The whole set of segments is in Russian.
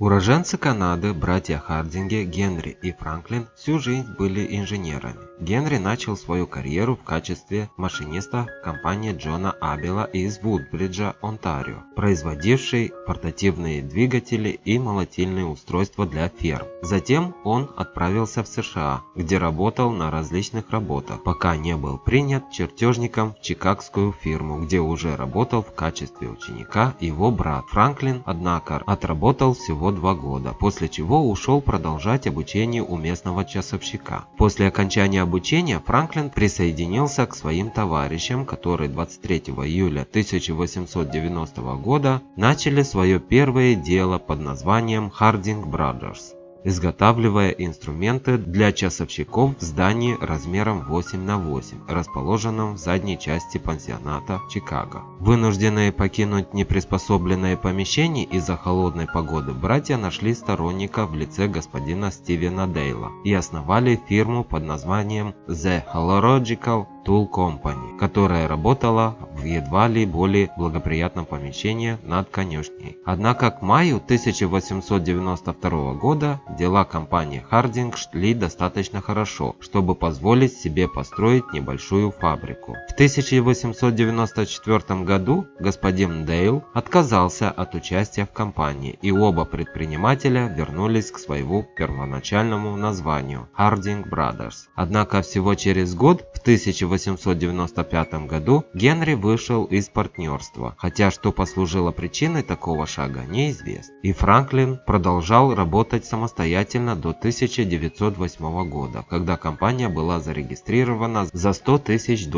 Уроженцы Канады, братья Хардинги, Генри и Франклин, всю жизнь были инженерами. Генри начал свою карьеру в качестве машиниста в компании Джона Абела из Вудбриджа, Онтарио, производившей портативные двигатели и молотильные устройства для ферм. Затем он отправился в США, где работал на различных работах, пока не был принят чертежником в чикагскую фирму, где уже работал в качестве ученика его брат. Франклин, однако, отработал всего 2 года, после чего ушел продолжать обучение у местного часовщика. После окончания обучения Франклин присоединился к своим товарищам, которые 23 июля 1890 года начали свое первое дело под названием Harding Brothers, изготавливая инструменты для часовщиков в здании размером 8 на 8, расположенном в задней части пансионата в Чикаго. Вынужденные покинуть неприспособленное помещение из-за холодной погоды, братья нашли сторонника в лице господина Стивена Дейла и основали фирму под названием The Horological Tool Company, которая работала в едва ли более благоприятном помещении над конюшней. Однако к маю 1892 года дела компании Harding шли достаточно хорошо, чтобы позволить себе построить небольшую фабрику. В 1894 году господин Дейл отказался от участия в компании, и оба предпринимателя вернулись к своему первоначальному названию Harding Brothers. Однако всего через год, в 1895 году, Генри вышел из партнерства, хотя что послужило причиной такого шага, неизвестно. И Франклин продолжал работать самостоятельно до 1908 года, когда компания была зарегистрирована за $100 тысяч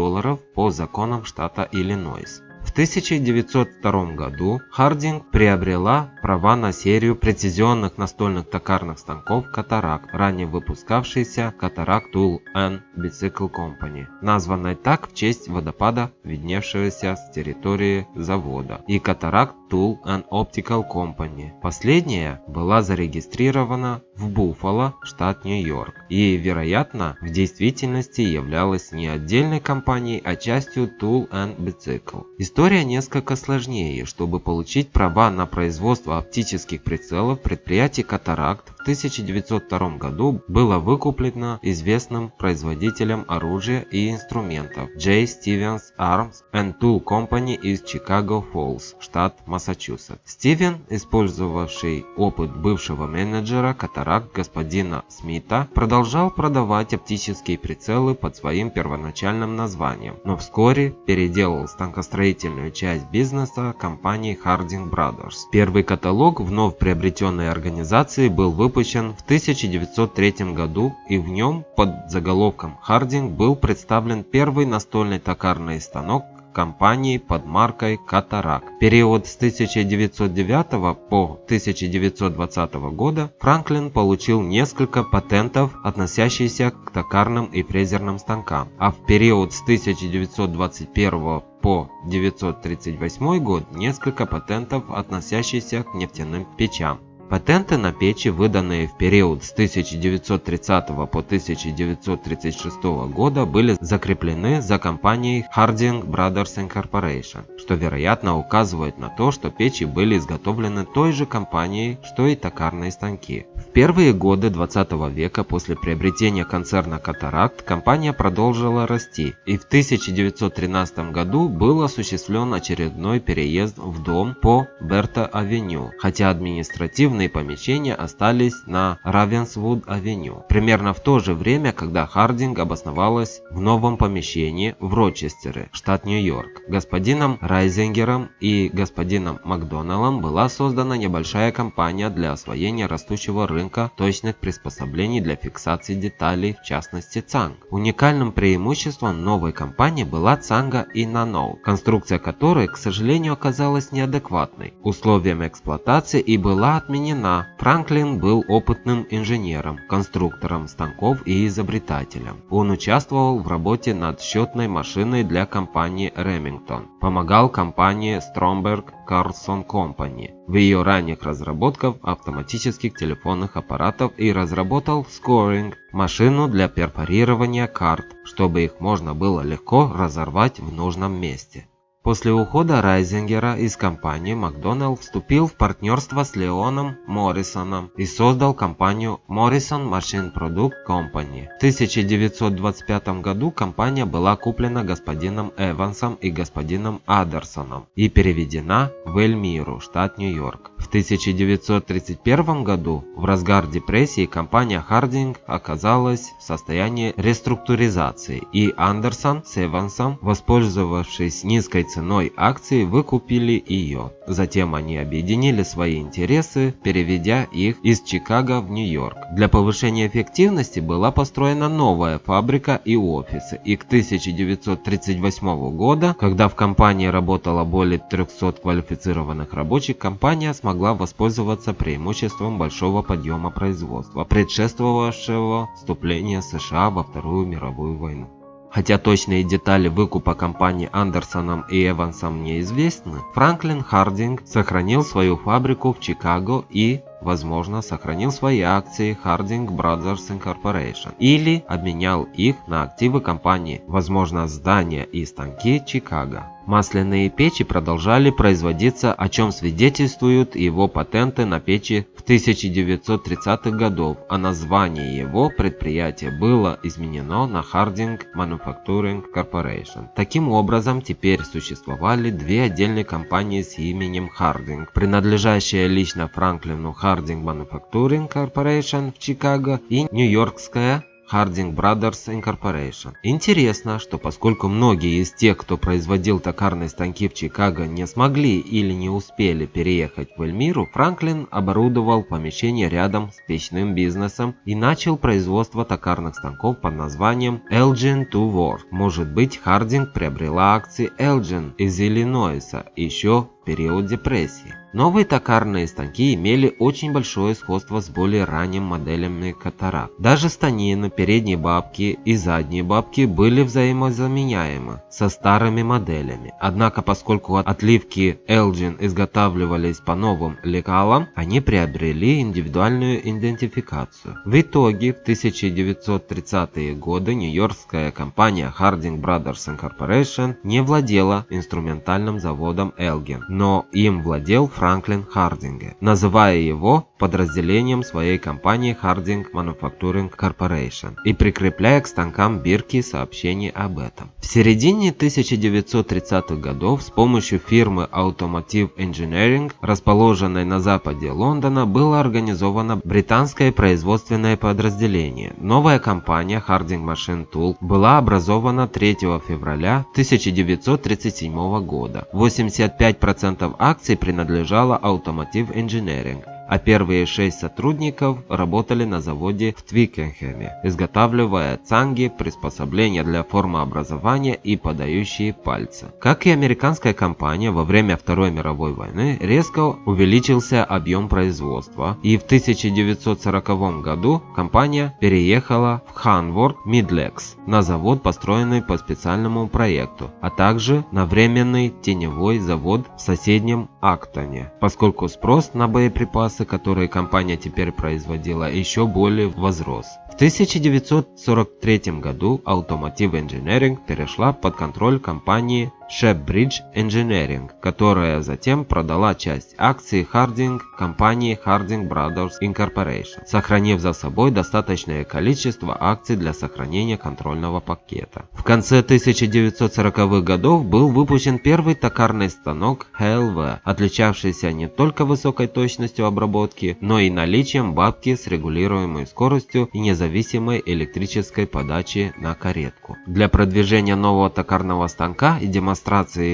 по законам штата Иллинойс. В 1902 году Harding приобрела права на серию прецизионных настольных токарных станков Cataract, ранее выпускавшейся Cataract Tool and Bicycle Company, названной так в честь водопада, видневшегося с территории завода, и Cataract Tool and Optical Company. Последняя была зарегистрирована в Буффало, штат Нью-Йорк, и, вероятно, в действительности являлась не отдельной компанией, а частью Tool and Bicycle. История несколько сложнее. Чтобы получить права на производство оптических прицелов, предприятие Cataract в 1902 году было выкуплено известным производителем оружия и инструментов J. Stevens Arms and Tool Company из Чикаго Фоллс, штат Массачусетс. Стивен, использовавший опыт бывшего менеджера Cataract господина Смита, продолжал продавать оптические прицелы под своим первоначальным названием, но вскоре переделал станкостроительную часть бизнеса компании Harding Brothers. Первый каталог вновь приобретенной организации был выпущен в 1903 году, и в нем под заголовком Harding был представлен первый настольный токарный станок компании под маркой Cataract. В период с 1909 по 1920 года Франклин получил несколько патентов, относящихся к токарным и фрезерным станкам, а в период с 1921 по 1938 год несколько патентов, относящихся к нефтяным печам. Патенты на печи, выданные в период с 1930 по 1936 года, были закреплены за компанией Harding Brothers Incorporation, что вероятно указывает на то, что печи были изготовлены той же компанией, что и токарные станки. В первые годы 20 века после приобретения концерна Cataract компания продолжила расти, и в 1913 году был осуществлен очередной переезд в дом по Берта-авеню, хотя административные помещения остались на Равенсвуд-авеню. Примерно в то же время, когда Harding обосновалась в новом помещении в Рочестере, штат Нью-Йорк, господином Райзингером и господином Макдоналлом была создана небольшая компания для освоения растущего рынка точных приспособлений для фиксации деталей, в частности цанг. Уникальным преимуществом новой компании была цанга и Nano, конструкция которой, к сожалению, оказалась неадекватной условиям эксплуатации и была отменена. Франклин был опытным инженером, конструктором станков и изобретателем. Он участвовал в работе над счетной машиной для компании Remington, помогал компании Stromberg Carlson Company в ее ранних разработках автоматических телефонных аппаратов и разработал Scoring, машину для перфорирования карт, чтобы их можно было легко разорвать в нужном месте. После ухода Райзингера из компании Макдоналд вступил в партнерство с Леоном Моррисоном и создал компанию Morrison Machine Product Company. В 1925 году компания была куплена господином Эвансом и господином Андерсоном и переведена в Эльмиру, штат Нью-Йорк. В 1931 году, в разгар депрессии, компания Harding оказалась в состоянии реструктуризации, и Андерсон с Эвансом, воспользовавшись низкой ценой акций, выкупили ее. Затем они объединили свои интересы, переведя их из Чикаго в Нью-Йорк. Для повышения эффективности была построена новая фабрика и офисы, и к 1938 года, когда в компании работало более 300 квалифицированных рабочих, компания смогла воспользоваться преимуществом большого подъема производства, предшествовавшего вступлению США во Вторую мировую войну. Хотя точные детали выкупа компании Андерсоном и Эвансом неизвестны, Франклин Хардинг сохранил свою фабрику в Чикаго и, возможно, сохранил свои акции Harding Brothers Incorporation или обменял их на активы компании, возможно, здания и станки Чикаго. Масляные печи продолжали производиться, о чем свидетельствуют его патенты на печи в 1930-х годах, а название его предприятия было изменено на Harding Manufacturing Corporation. Таким образом, теперь существовали две отдельные компании с именем Harding, принадлежащая лично Франклину Harding Manufacturing Corporation в Чикаго и нью-йоркская Harding Brothers Incorporation. Интересно, что поскольку многие из тех, кто производил токарные станки в Чикаго, не смогли или не успели переехать в Эльмиру, Франклин оборудовал помещение рядом с печным бизнесом и начал производство токарных станков под названием Elgin to Work. Может быть, Harding приобрела акции Elgin из Иллинойса еще в период депрессии. Новые токарные станки имели очень большое сходство с более ранними моделями катаракт. Даже станины, передние бабки и задние бабки были взаимозаменяемы со старыми моделями. Однако, поскольку отливки Elgin изготавливались по новым лекалам, они приобрели индивидуальную идентификацию. В итоге, в 1930-е годы нью-йоркская компания Harding Brothers Incorporation не владела инструментальным заводом Elgin, но им владел Франклин Хардинг, называя его подразделением своей компании Harding Manufacturing Corporation и прикрепляя к станкам бирки сообщений об этом. В середине 1930-х годов с помощью фирмы Automotive Engineering, расположенной на западе Лондона, было организовано британское производственное подразделение. Новая компания Harding Machine Tool была образована 3 февраля 1937 года. 85% акций принадлежало Automotive Engineering, а первые 6 сотрудников работали на заводе в Твикенхеме, изготавливая цанги, приспособления для формообразования и подающие пальцы. Как и американская компания, во время Второй мировой войны резко увеличился объем производства, и в 1940 году компания переехала в Ханворд Мидлекс на завод, построенный по специальному проекту, а также на временный теневой завод в соседнем Актоне, поскольку спрос на боеприпасы, которые компания теперь производила, еще более возрос. В 1943 году Automotive Engineering перешла под контроль компании Shepbridge Engineering, которая затем продала часть акций Harding компании Harding Brothers Incorporation, сохранив за собой достаточное количество акций для сохранения контрольного пакета. В конце 1940-х годов был выпущен первый токарный станок HLV, отличавшийся не только высокой точностью обработки, но и наличием бабки с регулируемой скоростью и независимой электрической подачи на каретку. Для продвижения нового токарного станка и демонстрации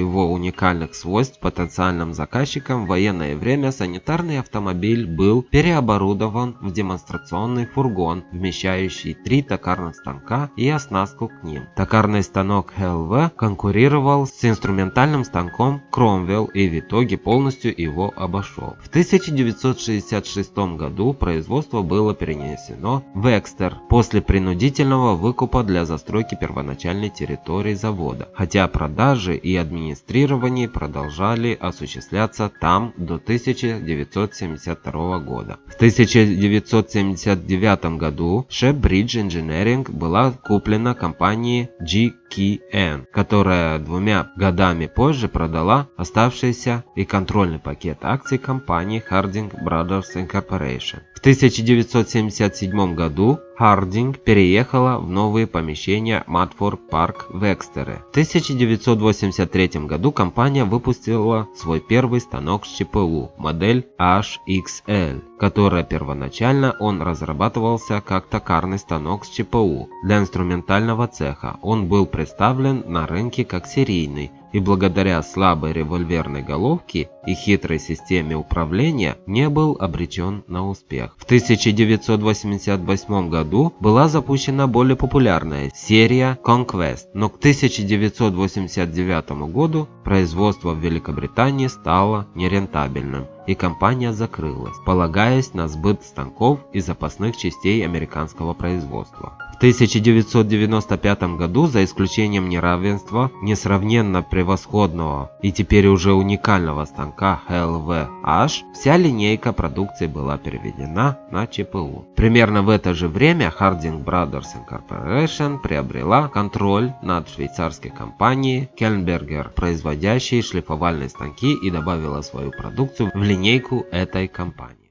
его уникальных свойств потенциальным заказчикам в военное время санитарный автомобиль был переоборудован в демонстрационный фургон, вмещающий 3 токарных станка и оснастку к ним. Токарный станок HLV конкурировал с инструментальным станком Cromwell и в итоге полностью его обошел. В 1966 году производство было перенесено в Экстер после принудительного выкупа для застройки первоначальной территории завода, хотя продажи и администрирование продолжали осуществляться там до 1972 года. В 1979 году Shepbridge Engineering была куплена компанией G. KN, которая 2 годами позже продала оставшийся и контрольный пакет акций компании Harding Brothers Incorporation. В 1977 году Harding переехала в новые помещения Матфорд Парк в Экстере. В 1983 году компания выпустила свой первый станок с ЧПУ, модель HXL, которая первоначально он разрабатывался как токарный станок с ЧПУ для инструментального цеха. Он был представлен на рынке как серийный, и благодаря слабой револьверной головке и хитрой системе управления не был обречен на успех. В 1988 году была запущена более популярная серия Conquest, но к 1989 году производство в Великобритании стало нерентабельным, и компания закрылась, полагаясь на сбыт станков и запасных частей американского производства. В 1995 году, за исключением неравенства, несравненно превосходного и теперь уже уникального станка HLV-H, вся линейка продукции была переведена на ЧПУ. Примерно в это же время Harding Brothers Incorporation приобрела контроль над швейцарской компанией Kellenberger, производящей шлифовальные станки, и добавила свою продукцию в линейку этой компании.